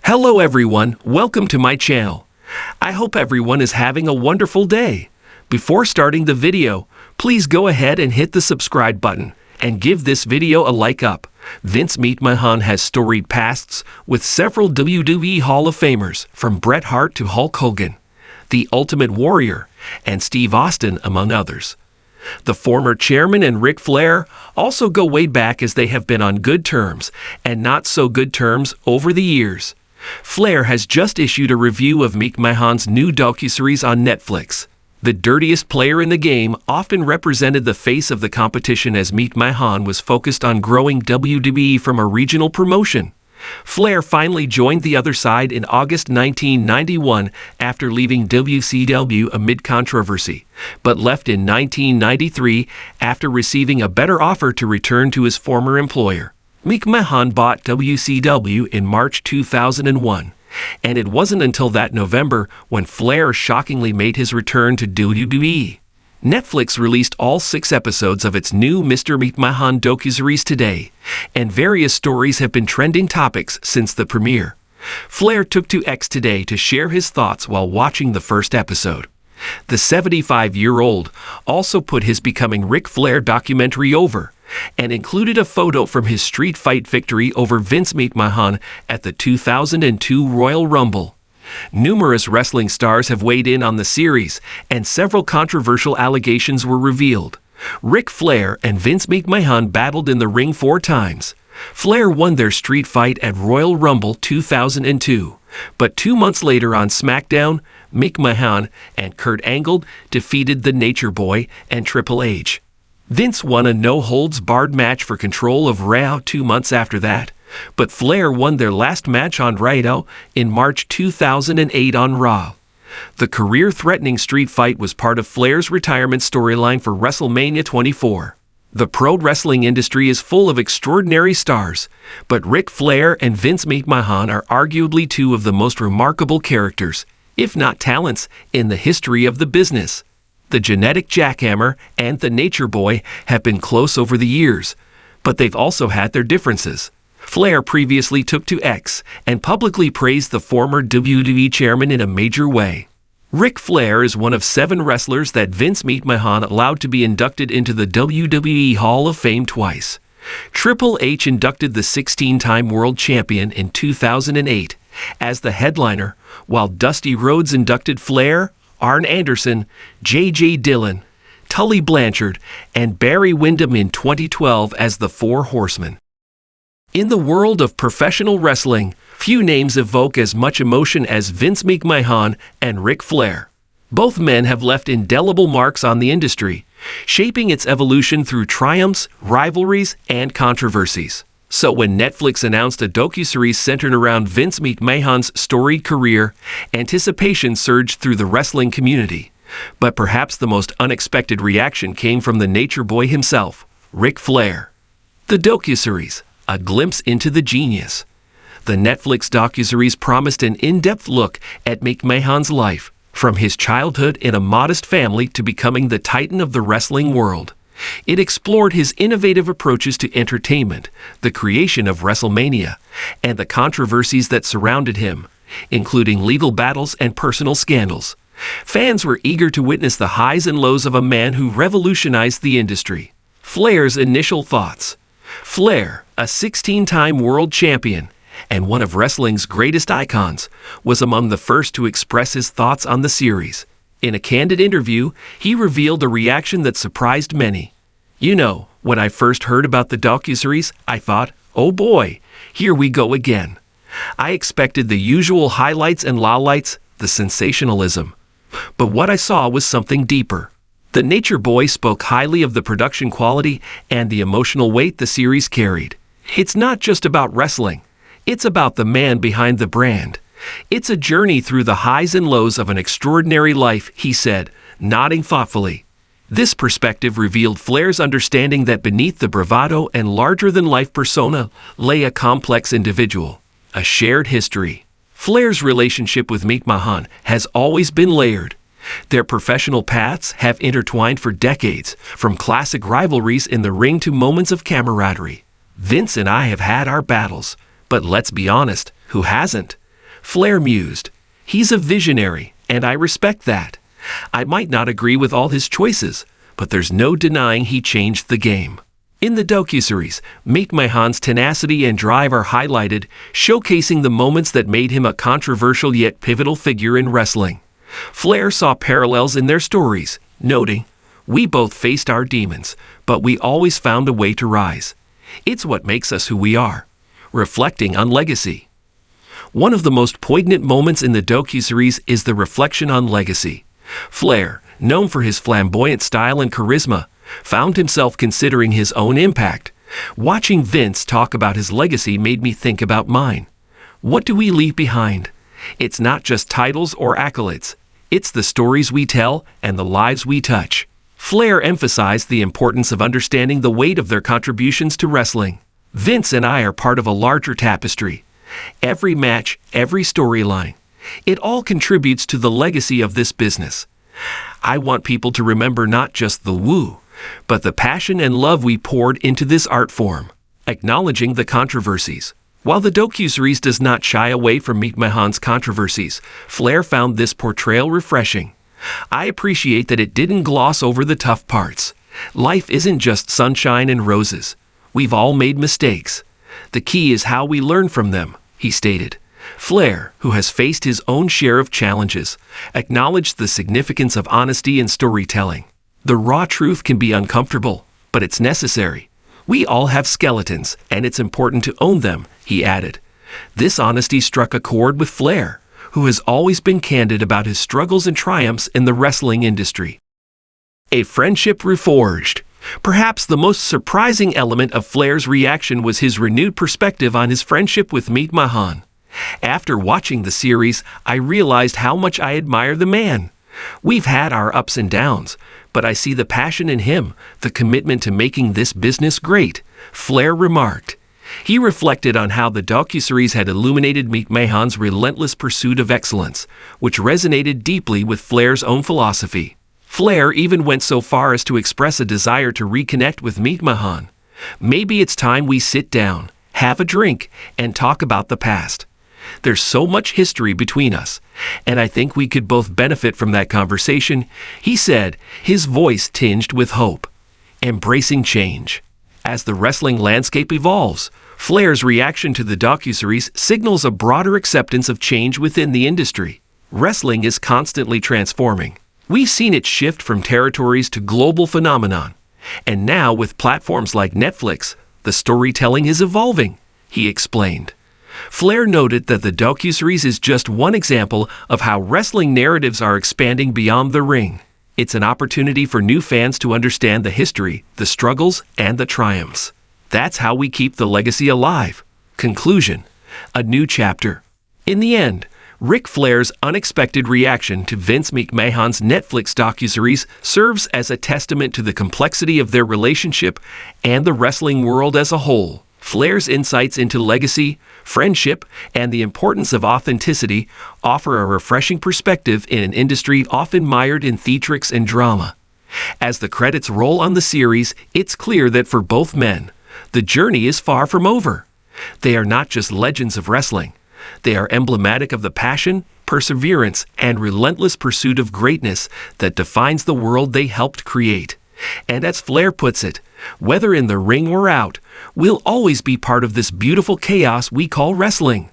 Hello everyone, welcome to my channel. I hope everyone is having a wonderful day. Before starting the video, please go ahead and hit the subscribe button and give this video a like up. Vince McMahon has storied pasts with several WWE Hall of Famers, from Bret Hart to Hulk Hogan, The Ultimate Warrior, and Steve Austin, among others. The former chairman and Ric Flair also go way back, as they have been on good terms and not so good terms over the years. Flair has just issued a review of McMahon's new docuseries on Netflix. The dirtiest player in the game often represented the face of the competition, as McMahon was focused on growing WWE from a regional promotion. Flair finally joined the other side in August 1991 after leaving WCW amid controversy, but left in 1993 after receiving a better offer to return to his former employer. McMahon bought WCW in March 2001, and it wasn't until that November when Flair shockingly made his return to WWE. Netflix released all 6 episodes of its new Mr. McMahon docuseries today, and various stories have been trending topics since the premiere. Flair took to X today to share his thoughts while watching the first episode. The 75-year-old also put his Becoming Ric Flair documentary over, and included a photo from his street fight victory over Vince McMahon at the 2002 Royal Rumble. Numerous wrestling stars have weighed in on the series, and several controversial allegations were revealed. Ric Flair and Vince McMahon battled in the ring 4 times. Flair won their street fight at Royal Rumble 2002, but 2 months later on SmackDown, McMahon and Kurt Angle defeated the Nature Boy and Triple H. Vince won a no-holds-barred match for control of Raw 2 months after that, but Flair won their last match on Raw in March 2008 on Raw. The career-threatening street fight was part of Flair's retirement storyline for WrestleMania 24. The pro wrestling industry is full of extraordinary stars, but Ric Flair and Vince McMahon are arguably 2 of the most remarkable characters, if not talents, in the history of the business. The genetic jackhammer and the Nature Boy have been close over the years, but they've also had their differences. Flair previously took to X and publicly praised the former WWE chairman in a major way. Ric Flair is one of 7 wrestlers that Vince McMahon allowed to be inducted into the WWE Hall of Fame twice. Triple H inducted the 16-time world champion in 2008 as the headliner, while Dusty Rhodes inducted Flair, Arn Anderson, J.J. Dillon, Tully Blanchard, and Barry Windham in 2012 as the 4 Horsemen. In the world of professional wrestling, few names evoke as much emotion as Vince McMahon and Ric Flair. Both men have left indelible marks on the industry, shaping its evolution through triumphs, rivalries, and controversies. So when Netflix announced a docuseries centered around Vince McMahon's storied career, anticipation surged through the wrestling community. But perhaps the most unexpected reaction came from the Nature Boy himself, Ric Flair. The docuseries, a glimpse into the genius. The Netflix docuseries promised an in-depth look at McMahon's life, from his childhood in a modest family to becoming the titan of the wrestling world. It explored his innovative approaches to entertainment, the creation of WrestleMania, and the controversies that surrounded him, including legal battles and personal scandals. Fans were eager to witness the highs and lows of a man who revolutionized the industry. Flair's initial thoughts. Flair, a 16-time world champion and one of wrestling's greatest icons, was among the first to express his thoughts on the series. In a candid interview, he revealed a reaction that surprised many. "You know, when I first heard about the docuseries, I thought, oh boy, here we go again. I expected the usual highlights and lowlights, the sensationalism. But what I saw was something deeper." The Nature Boy spoke highly of the production quality and the emotional weight the series carried. "It's not just about wrestling. It's about the man behind the brand. It's a journey through the highs and lows of an extraordinary life," he said, nodding thoughtfully. This perspective revealed Flair's understanding that beneath the bravado and larger-than-life persona lay a complex individual, a shared history. Flair's relationship with McMahon has always been layered. Their professional paths have intertwined for decades, from classic rivalries in the ring to moments of camaraderie. "Vince and I have had our battles, but let's be honest, who hasn't? Flair mused. He's a visionary, and I respect that. I might not agree with all his choices, but there's no denying he changed the game. In the docuseries, McMahon's tenacity and drive are highlighted, showcasing the moments that made him a controversial yet pivotal figure in wrestling. Flair saw parallels in their stories, noting, "We both faced our demons, but we always found a way to rise. It's what makes us who we are," reflecting on legacy. One of the most poignant moments in the docuseries is the reflection on legacy. Flair, known for his flamboyant style and charisma, found himself considering his own impact. Watching Vince talk about his legacy made me think about mine. What do we leave behind? It's not just titles or accolades. It's the stories we tell and the lives we touch. Flair emphasized the importance of understanding the weight of their contributions to wrestling. Vince and I are part of a larger tapestry. Every match, every storyline, it all contributes to the legacy of this business. I want people to remember not just the woo, but the passion and love we poured into this art form. Acknowledging the controversies. While the docuseries does not shy away from McMahon's controversies, Flair found this portrayal refreshing. I appreciate that it didn't gloss over the tough parts. Life isn't just sunshine and roses. We've all made mistakes. The key is how we learn from them, he stated. Flair, who has faced his own share of challenges, acknowledged the significance of honesty in storytelling. The raw truth can be uncomfortable, but it's necessary. We all have skeletons, and it's important to own them, he added. This honesty struck a chord with Flair, who has always been candid about his struggles and triumphs in the wrestling industry. A friendship reforged. Perhaps the most surprising element of Flair's reaction was his renewed perspective on his friendship with McMahon. After watching the series, I realized how much I admire the man. We've had our ups and downs, but I see the passion in him, the commitment to making this business great, Flair remarked. He reflected on how the docuseries had illuminated McMahon's relentless pursuit of excellence, which resonated deeply with Flair's own philosophy. Flair even went so far as to express a desire to reconnect with McMahon. Maybe it's time we sit down, have a drink, and talk about the past. There's so much history between us, and I think we could both benefit from that conversation, he said, his voice tinged with hope. Embracing change. As the wrestling landscape evolves, Flair's reaction to the docuseries signals a broader acceptance of change within the industry. Wrestling is constantly transforming. We've seen it shift from territories to global phenomenon. And now with platforms like Netflix, the storytelling is evolving, he explained. Flair noted that the docuseries is just one example of how wrestling narratives are expanding beyond the ring. It's an opportunity for new fans to understand the history, the struggles, and the triumphs. That's how we keep the legacy alive. Conclusion. A new chapter. In the end, Ric Flair's unexpected reaction to Vince McMahon's Netflix docuseries serves as a testament to the complexity of their relationship and the wrestling world as a whole. Flair's insights into legacy, friendship, and the importance of authenticity offer a refreshing perspective in an industry often mired in theatrics and drama. As the credits roll on the series, it's clear that for both men, the journey is far from over. They are not just legends of wrestling. They are emblematic of the passion, perseverance, and relentless pursuit of greatness that defines the world they helped create. And as Flair puts it, whether in the ring or out, we'll always be part of this beautiful chaos we call wrestling.